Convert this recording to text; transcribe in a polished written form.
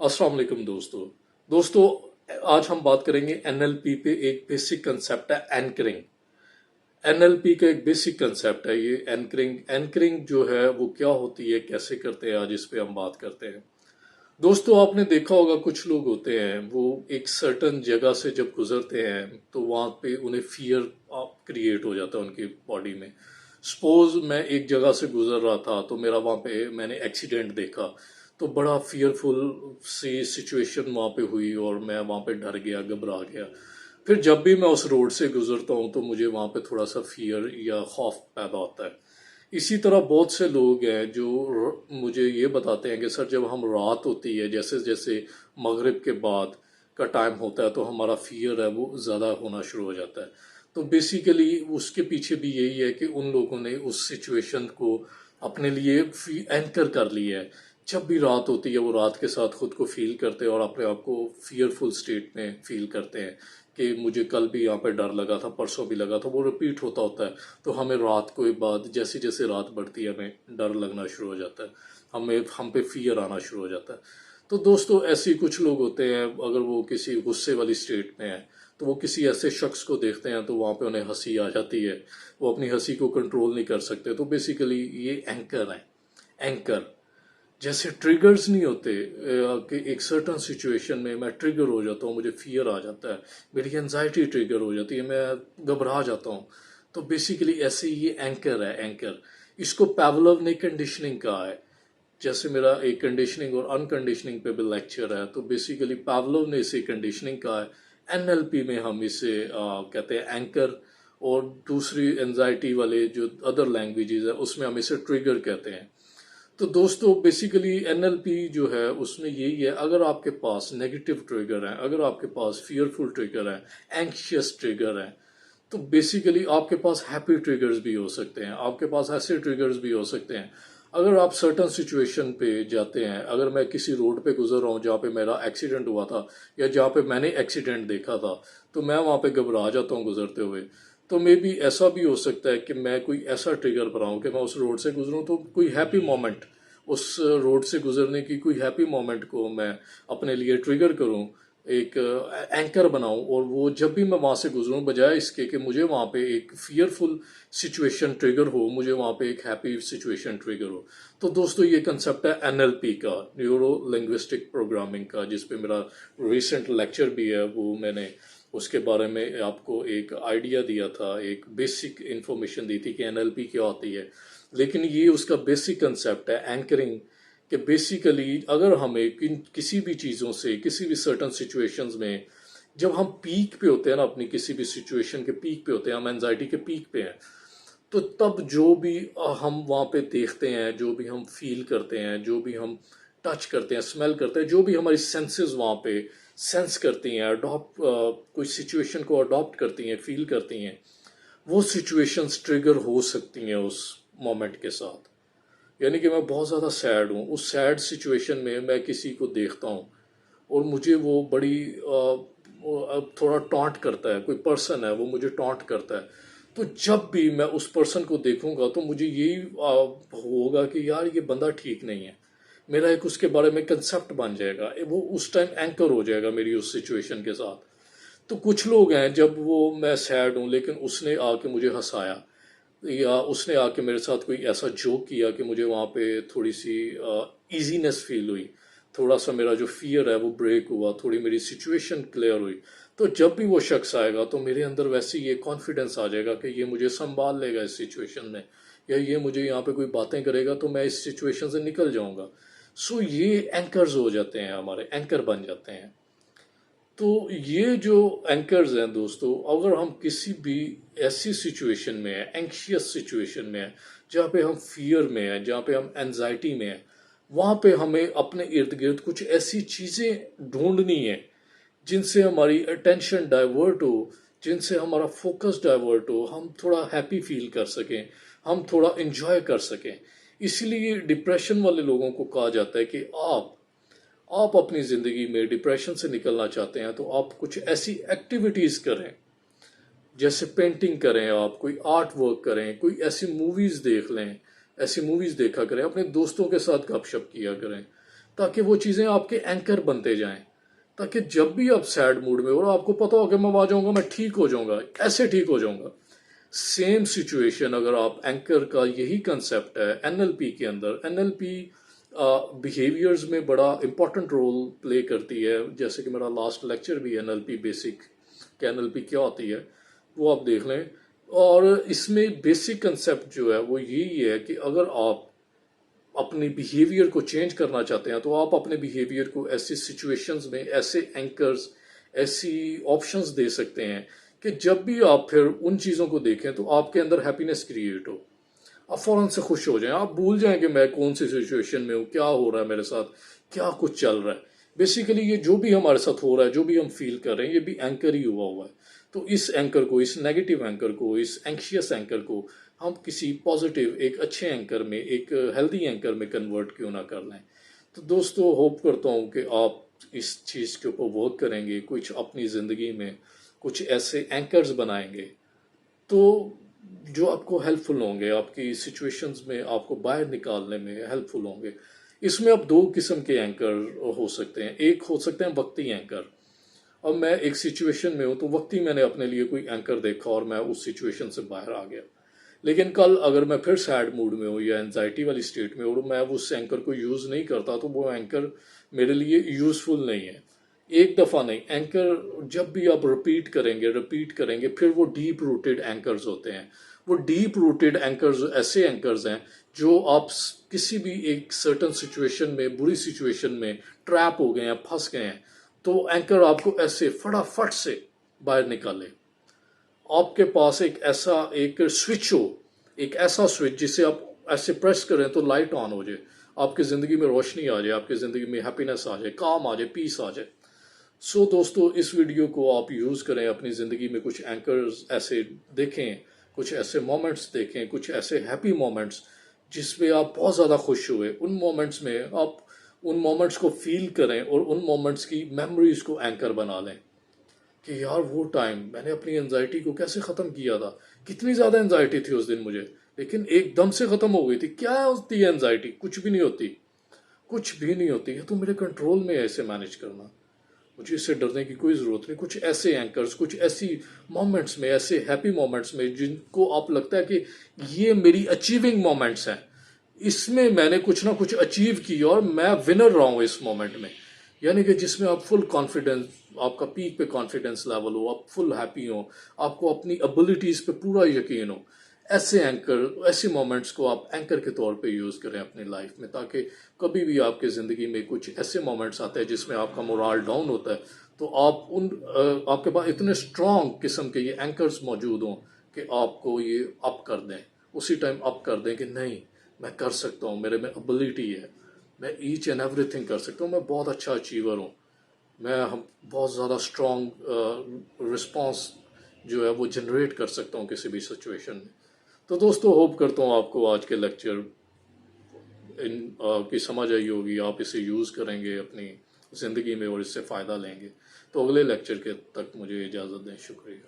अस्सलाम वालेकुम दोस्तों आज हम बात करेंगे एनएलपी पे। एक बेसिक कंसेप्ट है एंकरिंग। एनएलपी का एक बेसिक कंसेप्ट है ये एंकरिंग। एंकरिंग जो है वो क्या होती है, कैसे करते हैं, आज इस पे हम बात करते हैं। दोस्तों आपने देखा होगा कुछ लोग होते हैं वो एक सर्टन जगह से जब गुजरते हैं तो वहां पे उन्हें फियर क्रिएट हो जाता है उनकी बॉडी में। सपोज मैं एक जगह से गुजर रहा था तो मेरा वहां पे मैंने एक्सीडेंट देखा तो बड़ा फियरफुल सी सिचुएशन वहां पे हुई और मैं वहां पे डर गया, घबरा गया। फिर जब भी मैं उस रोड से गुजरता हूँ तो मुझे वहां पे थोड़ा सा फियर या खौफ पैदा होता है। इसी तरह बहुत से लोग हैं जो मुझे ये बताते हैं कि सर जब हम रात होती है, जैसे जैसे मगरिब के बाद का टाइम होता है तो हमारा फियर है वो ज़्यादा होना शुरू हो जाता है। तो बेसिकली उसके पीछे भी यही है कि उन लोगों ने उस सिचुएशन को अपने लिए एंकर कर लिया है। जब भी रात होती है वो रात के साथ खुद को फील करते हैं और अपने आप को फियरफुल स्टेट में फील करते हैं कि मुझे कल भी यहाँ पे डर लगा था, परसों भी लगा था। वो रिपीट होता है। तो हमें रात को बाद जैसे जैसे रात बढ़ती है हमें डर लगना शुरू हो जाता है, हम पे फियर आना शुरू हो जाता है। तो दोस्तों ऐसे कुछ लोग होते हैं, अगर वो किसी गुस्से वाली स्टेट में है तो वो किसी ऐसे शख्स को देखते हैं तो वहाँ पे उन्हें हंसी आ जाती है, वो अपनी हंसी को कंट्रोल नहीं कर सकते। तो बेसिकली ये एंकर है। एंकर जैसे ट्रिगर्स नहीं होते कि एक सर्टन सिचुएशन में मैं ट्रिगर हो जाता हूँ, मुझे फियर आ जाता है, मेरी एंजाइटी ट्रिगर हो जाती है, मैं घबरा जाता हूँ। तो बेसिकली ऐसे ये एंकर है। एंकर इसको पैवलोव ने कंडीशनिंग कहा है। जैसे मेरा एक कंडीशनिंग और अनकंडीशनिंग पे भी लेक्चर है तो बेसिकली पैवलोव ने इसे कंडीशनिंग कहा है। एनएलपी में हम इसे कहते हैं एंकर, और दूसरी एंजाइटी वाले जो अदर लैंग्वेजेस है उसमें हम इसे ट्रिगर कहते हैं। तो दोस्तों बेसिकली एनएलपी जो है उसमें यही है, अगर आपके पास नेगेटिव ट्रिगर है, अगर आपके पास फियरफुल ट्रिगर है, एंक्शियस ट्रिगर है, तो बेसिकली आपके पास हैप्पी ट्रिगर्स भी हो सकते हैं, आपके पास ऐसे ट्रिगर्स भी हो सकते हैं। अगर आप सर्टन सिचुएशन पे जाते हैं, अगर मैं किसी रोड पे गुजर रहा हूँ जहाँ पे मेरा एक्सीडेंट हुआ था या जहाँ पे मैंने एक्सीडेंट देखा था, तो मैं वहाँ पे घबरा जाता हूँ गुजरते हुए। तो मे बी ऐसा भी हो सकता है कि मैं कोई ऐसा ट्रिगर बनाऊं कि मैं उस रोड से गुजरूं तो कोई हैप्पी मोमेंट, उस रोड से गुजरने की कोई हैप्पी मोमेंट को मैं अपने लिए ट्रिगर करूं, एक एंकर बनाऊं, और वो जब भी मैं वहां से गुजरूं बजाय इसके कि मुझे वहां पे एक फियरफुल सिचुएशन ट्रिगर हो, मुझे वहां पे एक हैप्पी सिचुएशन ट्रिगर हो। तो दोस्तों ये कंसेप्ट है एनएलपी का, न्यूरो लिंग्विस्टिक प्रोग्रामिंग का, जिसपे मेरा रिसेंट लेक्चर भी है। वो मैंने उसके बारे में आपको एक आइडिया दिया था, एक बेसिक इंफॉर्मेशन दी थी कि एनएलपी क्या होती है। लेकिन ये उसका बेसिक कंसेप्ट है एंकरिंग, कि बेसिकली अगर हमें किसी भी चीज़ों से, किसी भी सर्टन सिचुएशंस में, जब हम पीक पे होते हैं ना, अपनी किसी भी सिचुएशन के पीक पे होते हैं, हम एंजाइटी के पीक पे हैं, तो तब जो भी हम वहाँ पे देखते हैं, जो भी हम फील करते हैं, जो भी हम टच करते हैं, स्मेल करते हैं, जो भी हमारी सेंसेस वहाँ पे सेंस करती हैं, अडॉप्ट कोई सिचुएशन को अडॉप्ट करती हैं, फील करती हैं, वो सिचुएशंस ट्रिगर हो सकती हैं उस मोमेंट के साथ। यानी कि मैं बहुत ज़्यादा सैड हूँ, उस सैड सिचुएशन में मैं किसी को देखता हूँ और मुझे वो बड़ी थोड़ा टॉन्ट करता है, कोई पर्सन है वो मुझे टॉन्ट करता है, तो जब भी मैं उस पर्सन को देखूंगा तो मुझे यही होगा कि यार ये बंदा ठीक नहीं है। मेरा एक उसके बारे में कंसेप्ट बन जाएगा, वो उस टाइम एंकर हो जाएगा मेरी उस सिचुएशन के साथ। तो कुछ लोग हैं जब वो मैं सैड हूँ लेकिन उसने आके मुझे हंसाया, या उसने आके मेरे साथ कोई ऐसा जोक किया कि मुझे वहाँ पे थोड़ी सी इजीनेस फील हुई, थोड़ा सा मेरा जो फियर है वो ब्रेक हुआ, थोड़ी मेरी सिचुएशन क्लियर हुई। तो जब भी वो शख्स आएगा तो मेरे अंदर वैसे ये कॉन्फिडेंस आ जाएगा कि ये मुझे संभाल लेगा इस सिचुएशन में, या ये मुझे यहाँ पे कोई बातें करेगा तो मैं इस सिचुएशन से निकल जाऊंगा। सो ये एंकर्स हो जाते हैं, हमारे एंकर बन जाते हैं। तो ये जो एंकर्स हैं दोस्तों, अगर हम किसी भी ऐसी सिचुएशन में है, एंक्शियस सिचुएशन में है, जहाँ पे हम फियर में है, जहाँ पे हम एंजाइटी में है, वहाँ पे हमें अपने इर्द गिर्द कुछ ऐसी चीज़ें ढूंढनी है जिनसे हमारी अटेंशन डाइवर्ट हो, जिनसे हमारा फोकस डाइवर्ट हो, हम थोड़ा हैप्पी फील कर सकें, हम थोड़ा इंजॉय कर सकें। इसलिए डिप्रेशन वाले लोगों को कहा जाता है कि आप अपनी ज़िंदगी में डिप्रेशन से निकलना चाहते हैं तो आप कुछ ऐसी एक्टिविटीज़ करें, जैसे पेंटिंग करें, आप कोई आर्ट वर्क करें, कोई ऐसी मूवीज़ देख लें, ऐसी मूवीज़ देखा करें, अपने दोस्तों के साथ गपशप किया करें, تاکہ وہ چیزیں آپ کے اینکر بنتے جائیں، تاکہ جب بھی آپ سیڈ موڈ میں ہو اور آپ کو پتا ہو کہ میں آ جاؤں گا، میں ٹھیک ہو جاؤں گا، ایسے ٹھیک ہو جاؤں گا. سیم سچویشن اگر آپ اینکر کا یہی کنسیپٹ ہے این ایل پی کے اندر. این ایل پی بیہیویئرز میں بڑا امپورٹنٹ رول پلے کرتی ہے، جیسے کہ میرا لاسٹ لیکچر بھی این ایل پی بیسک کہ این ایل پی کیا ہوتی ہے وہ آپ دیکھ لیں. اور اس میں بیسک کنسیپٹ جو ہے وہ یہی ہے کہ اگر آپ اپنی بیہیویئر کو چینج کرنا چاہتے ہیں تو آپ اپنے بیہیویئر کو ایسی سچویشنز میں ایسے اینکرز، ایسی آپشنز دے سکتے ہیں کہ جب بھی آپ پھر ان چیزوں کو دیکھیں تو آپ کے اندر ہیپینس کریٹ ہو، آپ فوراً سے خوش ہو جائیں، آپ بھول جائیں کہ میں کون سی سچویشن میں ہوں، کیا ہو رہا ہے میرے ساتھ، کیا کچھ چل رہا ہے. بیسیکلی یہ جو بھی ہمارے ساتھ ہو رہا ہے، جو بھی ہم فیل کر رہے ہیں، یہ بھی اینکر ہی ہوا ہے. تو اس اینکر کو، اس نیگیٹو اینکر کو، اس اینکشیس اینکر کو ہم کسی پازیٹیو، ایک اچھے اینکر میں، ایک ہیلدی اینکر میں کنورٹ کیوں نہ کر لیں. تو دوستو ہوپ کرتا ہوں کہ آپ اس چیز کے اوپر ورک کریں گے، کچھ اپنی زندگی میں کچھ ایسے اینکرز بنائیں گے تو جو آپ کو ہیلپ فل ہوں گے، آپ کی سچویشنز میں آپ کو باہر نکالنے میں ہیلپ فل ہوں گے. اس میں اب دو قسم کے اینکر ہو سکتے ہیں. ایک ہو سکتے ہیں وقتی اینکر. اب میں ایک سچویشن میں ہوں تو وقتی میں نے اپنے لیے کوئی اینکر دیکھا اور میں اس سچویشن سے باہر آ گیا، لیکن کل اگر میں پھر سیڈ موڈ میں ہوں یا انزائٹی والی اسٹیٹ میں اور میں اس اینکر کو یوز نہیں کرتا تو وہ اینکر میرے لیے یوزفل نہیں ہے. ایک دفعہ نہیں، اینکر جب بھی آپ ریپیٹ کریں گے پھر وہ ڈیپ روٹیڈ اینکرز ہوتے ہیں. وہ ڈیپ روٹیڈ اینکرز ایسے اینکرز ہیں جو آپ کسی بھی ایک سرٹن سچویشن میں، بری سچویشن میں ٹریپ ہو گئے ہیں، پھنس گئے ہیں، تو اینکر آپ کو ایسے فٹافٹ سے باہر نکالے. آپ کے پاس ایک سوئچ ہو، ایک ایسا سوئچ جسے آپ ایسے پریس کریں تو لائٹ آن ہو جائے، آپ کی زندگی میں روشنی آ جائے، آپ کی زندگی میں ہیپینس آ جائے، کام آ جائے، پیس آ جائے. سو دوستو اس ویڈیو کو آپ یوز کریں اپنی زندگی میں. کچھ اینکرز ایسے دیکھیں، کچھ ایسے مومنٹس دیکھیں، کچھ ایسے ہیپی مومنٹس جس میں آپ بہت زیادہ خوش ہوئے. ان مومنٹس میں آپ ان مومنٹس کو فیل کریں اور ان مومنٹس کی میموریز کو اینکر بنا لیں کہ یار وہ ٹائم میں نے اپنی انزائٹی کو کیسے ختم کیا تھا. کتنی زیادہ انزائٹی تھی اس دن مجھے، لیکن ایک دم سے ختم ہو گئی تھی. کیا ہوتی ہے انزائٹی؟ کچھ بھی نہیں ہوتی، کچھ بھی نہیں ہوتی ہے. تو میرے کنٹرول میں ہے اسے مینیج کرنا، مجھے اس سے ڈرنے کی کوئی ضرورت نہیں. کچھ ایسے اینکرز، کچھ ایسی مومنٹس میں، ایسے ہیپی مومنٹس میں جن کو آپ لگتا ہے کہ یہ میری اچیونگ مومنٹس ہیں، اس میں میں نے کچھ نہ کچھ اچیو کی اور میں ونر رہا ہوں اس مومنٹ میں. یعنی کہ جس میں آپ فل کانفیڈنس، آپ کا پیک پہ کانفیڈنس لیول ہو، آپ فل ہیپی ہو، آپ کو اپنی ابیلٹیز پہ پورا یقین ہو. ایسے اینکر، ایسے مومنٹس کو آپ اینکر کے طور پہ یوز کریں اپنی لائف میں، تاکہ کبھی بھی آپ کی زندگی میں کچھ ایسے مومنٹس آتے ہیں جس میں آپ کا مورال ڈاؤن ہوتا ہے تو آپ کے پاس اتنے اسٹرانگ قسم کے یہ اینکرز موجود ہوں کہ آپ کو یہ اپ کر دیں، اسی ٹائم اپ کر دیں کہ نہیں میں کر سکتا ہوں، میرے میں ابیلٹی ہے، میں ایچ اینڈ ایوری تھنگ کر سکتا ہوں، میں بہت اچھا اچیور ہوں، میں بہت زیادہ اسٹرانگ رسپانس جو ہے وہ جنریٹ کر سکتا ہوں کسی بھی سچویشن میں. تو دوستو ہوپ کرتا ہوں آپ کو آج کے لیکچر کی سمجھ آئی ہوگی، آپ اسے یوز کریں گے اپنی زندگی میں اور اس سے فائدہ لیں گے. تو اگلے لیکچر کے تک مجھے اجازت دیں. شکریہ.